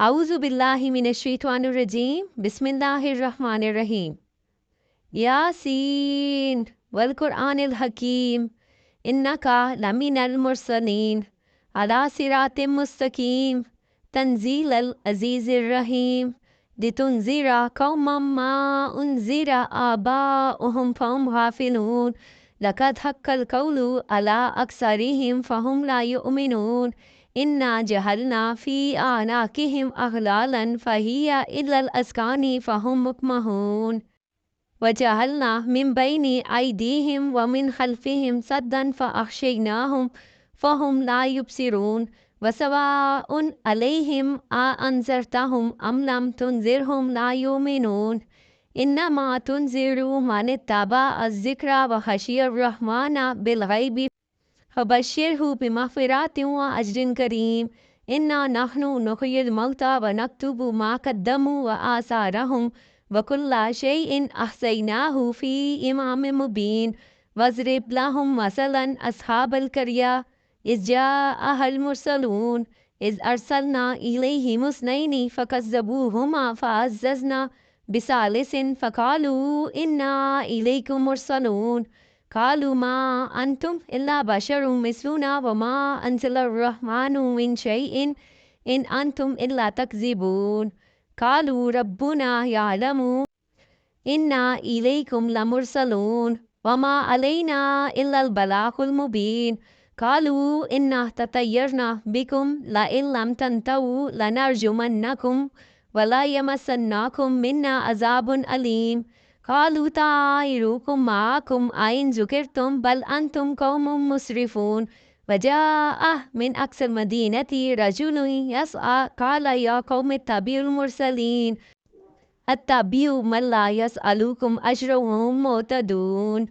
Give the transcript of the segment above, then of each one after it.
اعوذ باللہ من الشیطان الرجیم بسم اللہ الرحمن الرحیم یاسین والقرآن الحکیم انکا لمن المرسلین علی صراط مستقیم تنزیل العزیز الرحیم لتنذر قوما ما انذر آباؤہم فہم غافلون لقد حق القول علی اکثرہم فہم لا یؤمنون انا جہلنا فی اعناقہم اغلالا فہی الی الاذقان فہم مقمحون وجعلنا من بین ایدیہم ومن خلفہم سدا فاغشیناہم فہم لا یبصرون وسواء علیہم اانذرتہم ام لم تنذرہم لا یؤمنون انما تنذر من اتبع الذکر وخشی الرحمن بالغیب فبشرہ بمغفرۃ واجر کریم انا نحن نحیی الموتى ونکتب ما قدموا وآثارہم وکل شیء احصیناہ فی امام مبین واضرب لہم مثلا اصحاب القریہ اذ جاءہا المرسلون اذ ارسلنا الیہم اثنین فکذبوہما فعززنا بثالث فقالوا انا الیکم مرسلون قالوا ما انتم الا بشر مثلنا وما انزل الرحمن من شیء ان انتم الا تکذبون قالوا ربنا یعلم انا الیکم لمرسلون وما علینا الا البلاغ المبین قالوا انا تطیرنا بکم لئن لم تنتہوا لنرجمنکم ولا یمسنکم منا عذاب علیم قالوا طائرکم معکم این ذکرتم بل انتم قوم مسرفون وجاء من اقصى المدینة رجل یسعى قال یا قوم اتبعوا المرسلین اتبعوا من لا یسألکم اجرا وهم مہتدون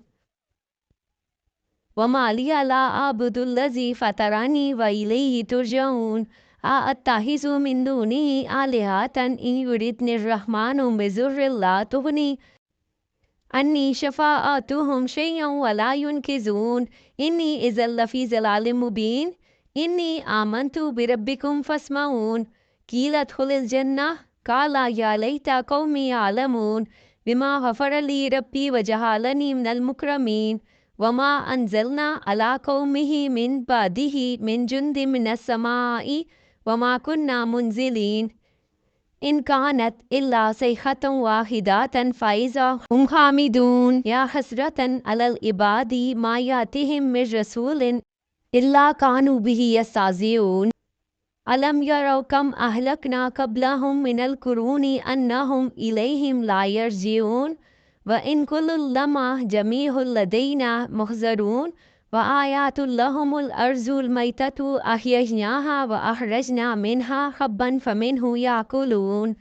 وما لی لا اعبد الذی فطرنی والیہ ترجعون اتخذ من دونہ آلہۃ ان یردنی الرحمن بضر لا تغنی انی شفاعتہم شیئا ولا ینقذون انی اذا لفی ضلال مبین انی آمنت بربکم فاسمعون قیل ادخل الجنہ قال یا لیت قومی یعلمون بما غفر لی ربی وجعلنی من المکرمین وما انزلنا علی قومہ من بعدہ من جند من السماء وما كنا منزلین ان کانت الا صیحۃ واحدۃ فاذا هم خامدون یا حسرۃ علی العباد ما یاتہم من رسول الا كانوا به یستہزئون الم یروا کم اہلکنا قبلہم من القرون انہم الیہم لا یرجعون وَإِن كُلٌّ لَّمَّا جَمِيعٌ لَّدَيْنَا مُحْضَرُونَ وَآيَاتٌ لَّهُمُ الْأَرْضُ الْمَيْتَةُ أَحْيَيْنَاهَا وَأَخْرَجْنَا مِنْهَا حَبًّا فَمِنْهُ يَأْكُلُونَ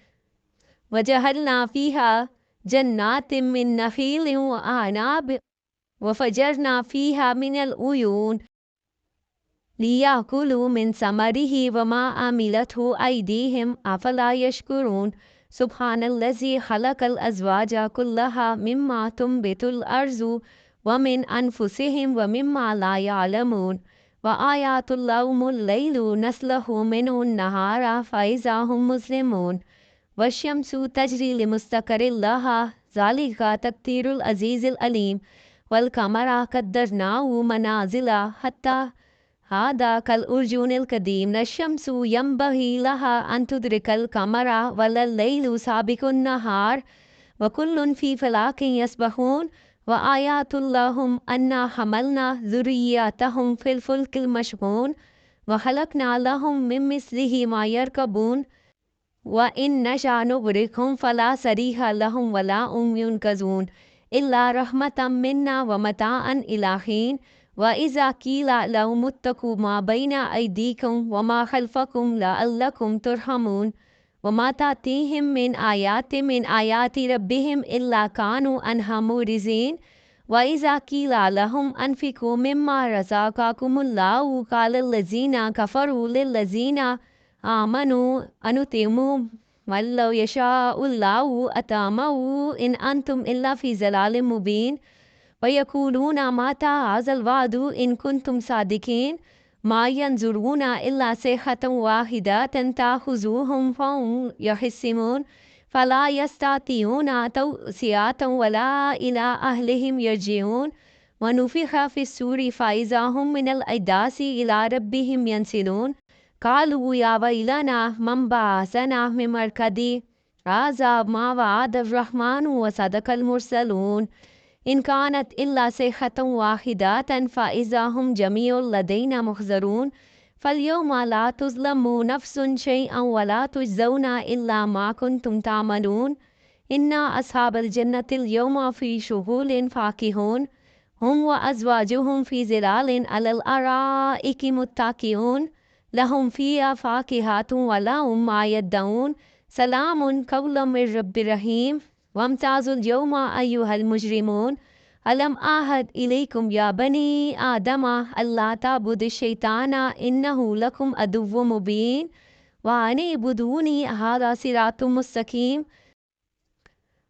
وَجَعَلْنَا فِيهَا جَنَّاتٍ مِّن نَّخِيلٍ وَأَعْنَابٍ وَفَجَّرْنَا فِيهَا مِنَ الْعُيُونِ لِيَأْكُلُوا مِن ثَمَرِهِ وَمَا عَمِلَتْهُ أَيْدِيهِمْ أَفَلَا يَشْكُرُونَ سبحان الذی خلق الازواج کلها مما تنبت الارض ومن انفسهم ومما لا يعلمون وآیات لهم اللیل نسلخ منه النهار فإذا هم مظلمون والشمس تجری لمستقر لها ذلك تقدیر العزیز العلیم والقمر قدرناه منازل حتى هذا كالأرجون القديم لا الشمس ينبغي لها أن تدرك القمر ولا الليل سابق النهار وكل في فلك يسبحون وآيات لهم أنا حملنا ذريتهم في الفلك المشحون وخلقنا لهم من مثله ما يركبون وإن نشأ نغرقهم فلا صريخ لهم ولا هم ينقذون إلا رحمة منا ومتاعا إلى حين وَإِذَا قِيلَ لَهُمُ اتَّقُوا مَا بَيْنَ أَيْدِيكُمْ وَمَا خَلْفَكُمْ لَعَلَّكُمْ تُرْحَمُونَ وَمَا تَأْتِيهِمْ مِنْ آيَاتِ رَبِّهِمْ إِلَّا كَانُوا عَنْهَا مُعْرِضِينَ وَإِذَا قِيلَ لَهُمْ أَنْفِقُوا مِمَّا رَزَقَكُمُ اللَّهُ قَالَ الَّذِينَ كَفَرُوا لِلَّذِينَ آمَنُوا أَنُطْعِمُ مَن لَّوْ يَشَاءُ اللَّهُ أَطْعَمَهُ إِنْ أَنْتُمْ إِلَّا فِي ضَلَالٍ مُّبِينٍ وَيَقُولُونَ مَتَىٰ هَٰذَا الْوَعْدُ إِن كُنتُمْ صَادِقِينَ ما ينظرون إلا صيحة واحدة تأخذهم فهم يخصمون فلا يستطيعون توصية ولا إلى أهلهم يرجعون ونفخ في الصور فإذا هم من الأجداث إلى ربهم ينسلون قالوا يا ويلنا من بعثنا من مرقدنا هذا ما وعد الرحمن وصدق المرسلون إن كانت إلا صيحة واحدة فإذا هم جميع لدينا محضرون فاليوم لا تظلم نفس شيئا ولا تجزون إلا ما كنتم تعملون إن أصحاب الجنة اليوم في شغل فاكهون هم وأزواجهم في ظلال على الأرائك متكئون لهم فيها فاكهة ولهم ما يدعون سلام قولا من رب رحيم وامتازوا اليوم أيها المجرمون ألم أعهد إليكم يا بني آدم ألا تعبدوا الشيطان إنه لكم عدو مبين وأن اعبدوني هذا صراط مستقيم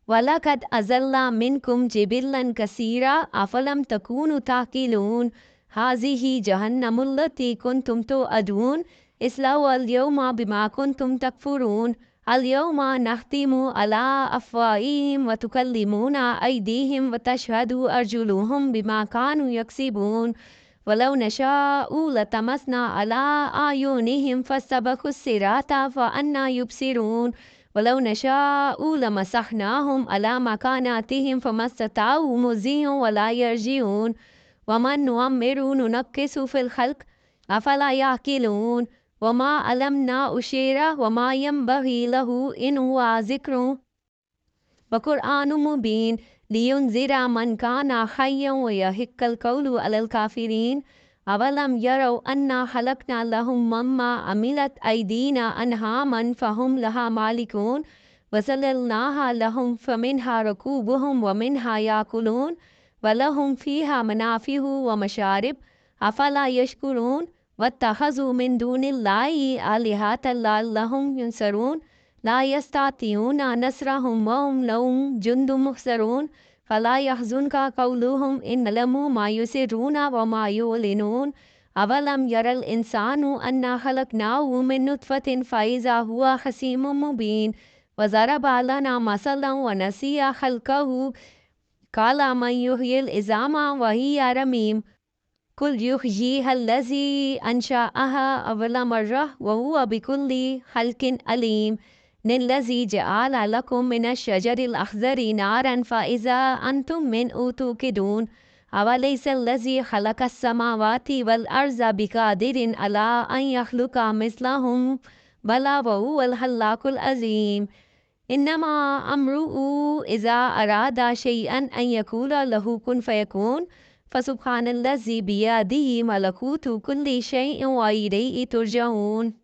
وَلَقَدْ أَضَلَّ مِنْكُمْ جِبِلًّا كَثِيرًا أَفَلَمْ تَكُونُوا تَعْقِلُونَ هَذِهِ جَهَنَّمُ الَّتِي كُنْتُمْ تُوعَدُونَ اصْلَوْهَا الْيَوْمَ بِمَا كُنْتُمْ تَكْفُرُونَ الْيَوْمَ نَخْتِمُ عَلَى أَفْوَاهِهِمْ وَتُكَلِّمُنَا أَيْدِيهِمْ وَتَشْهَدُ أَرْجُلُهُمْ بِمَا كَانُوا يَكْسِبُونَ وَلَوْ نَشَاءُ لَطَمَسْنَا عَلَى أَعْيُنِهِمْ فَاسْتَبَقُوا الصِّرَاطَ فَأَنَّىٰ يُبْصِرُونَ ولو نشاء لمسحناهم على مكاناتهم فما استطاعوا مضيا ولا يرجعون ومن نعمر ننكس في الخلق أفلا يعقلون وما علمنا الشعر وما ينبغي له إن هو ذكر وقرآن مبين لينذر من كان حيا ويحق القول على الكافرين أولم يروا أنا خلقنا لهم مما عملت أيدينا أنعاما فهم لها مالكون وذللناها لهم فمنها ركوبهم ومنها يأكلون ولهم فيها منافع ومشارب أفلا يشكرون واتخذوا من دون الله آلهة لعلهم ينصرون لا يستطيعون نصرهم وهم لهم جند محضرون فلا يحزنك قولهم إن لم ما يسرون وما يعلنون أولم يرى الإنسان أنا خلقناه من نطفة فإذا هو خصيم مبين وضرب لنا مثلا ونسي خلقه قال من يحيي العظام وهي رميم قل يحييها الذي أنشأها أول مرة وهو بكل خلق عليم الذي جعل لكم من الشجر الأخضر نارا فإذا أنتم منه توقدون أوليس الذي خلق السماوات والأرض بقادر على أن يخلق مثلهم بلى وهو الخلاق العظيم إنما أمره إذا أراد شيئا أن يقول له كن فيكون فسبحان الذي بيده ملكوت كل شيء وإليه ترجعون